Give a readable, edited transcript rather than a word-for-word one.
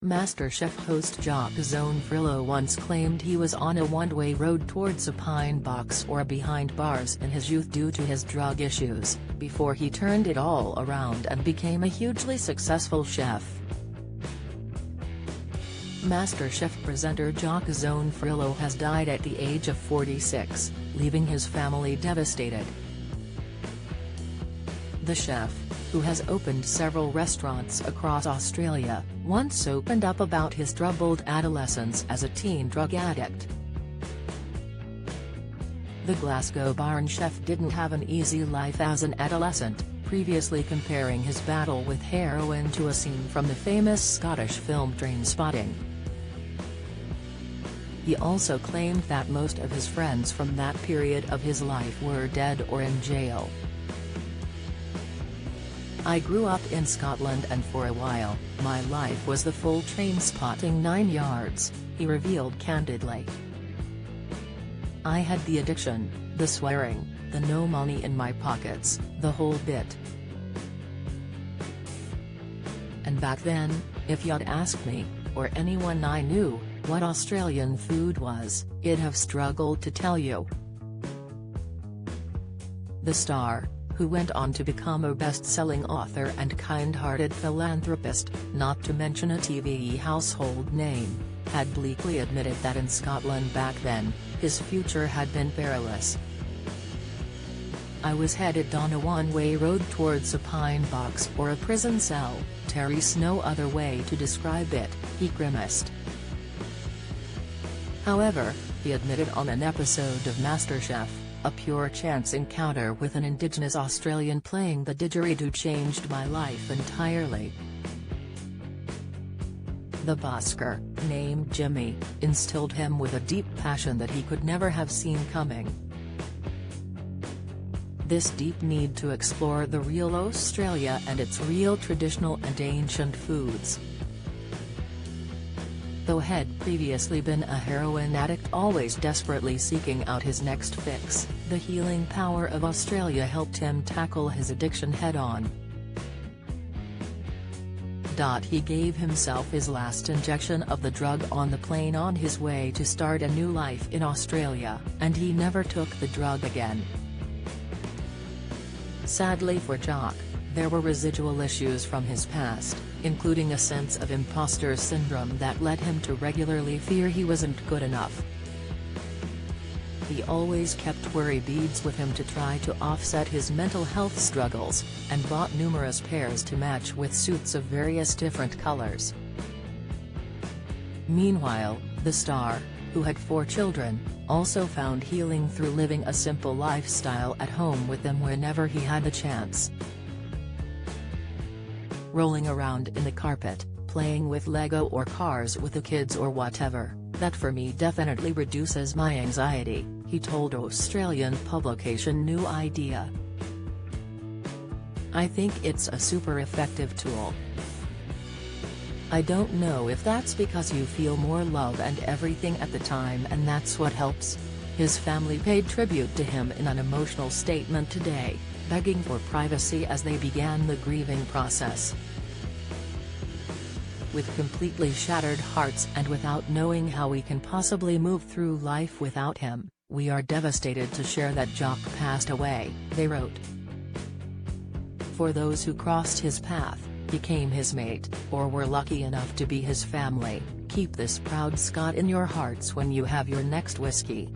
MasterChef host Jock Zonfrillo once claimed he was on a one-way road towards a pine box or behind bars in his youth due to his drug issues, before he turned it all around and became a hugely successful chef. MasterChef presenter Jock Zonfrillo has died at the age of 46, leaving his family devastated. The chef, who has opened several restaurants across Australia, once opened up about his troubled adolescence as a teen drug addict. The Glasgow-born chef didn't have an easy life as an adolescent, previously comparing his battle with heroin to a scene from the famous Scottish film Trainspotting. He also claimed that most of his friends from that period of his life were dead or in jail. "I grew up in Scotland and for a while, my life was the full Trainspotting 9 yards," he revealed candidly. "I had the addiction, the swearing, the no money in my pockets, the whole bit. And back then, if you'd asked me, or anyone I knew, what Australian food was, I'd have struggled to tell you." The star, who went on to become a best-selling author and kind-hearted philanthropist, not to mention a TV household name, had bleakly admitted that in Scotland back then, his future had been perilous. "I was headed on a one-way road towards a pine box or a prison cell, there's no other way to describe it," he grimaced. However, he admitted on an episode of MasterChef, "A pure chance encounter with an Indigenous Australian playing the didgeridoo changed my life entirely. The busker, named Jimmy, instilled him with a deep passion that he could never have seen coming. This deep need to explore the real Australia and its real traditional and ancient foods." Though had previously been a heroin addict always desperately seeking out his next fix, the healing power of Australia helped him tackle his addiction head-on. He gave himself his last injection of the drug on the plane on his way to start a new life in Australia, and he never took the drug again. Sadly for Jock, there were residual issues from his past, including a sense of imposter syndrome that led him to regularly fear he wasn't good enough. He always kept worry beads with him to try to offset his mental health struggles, and bought numerous pairs to match with suits of various different colors. Meanwhile, the star, who had 4 children, also found healing through living a simple lifestyle at home with them whenever he had the chance. "Rolling around in the carpet, playing with Lego or cars with the kids or whatever, that for me definitely reduces my anxiety," he told Australian publication New Idea. "I think it's a super effective tool. I don't know if that's because you feel more love and everything at the time and that's what helps." His family paid tribute to him in an emotional statement today, begging for privacy as they began the grieving process. "With completely shattered hearts and without knowing how we can possibly move through life without him, we are devastated to share that Jock passed away," they wrote. "For those who crossed his path, became his mate, or were lucky enough to be his family, keep this proud Scot in your hearts when you have your next whiskey."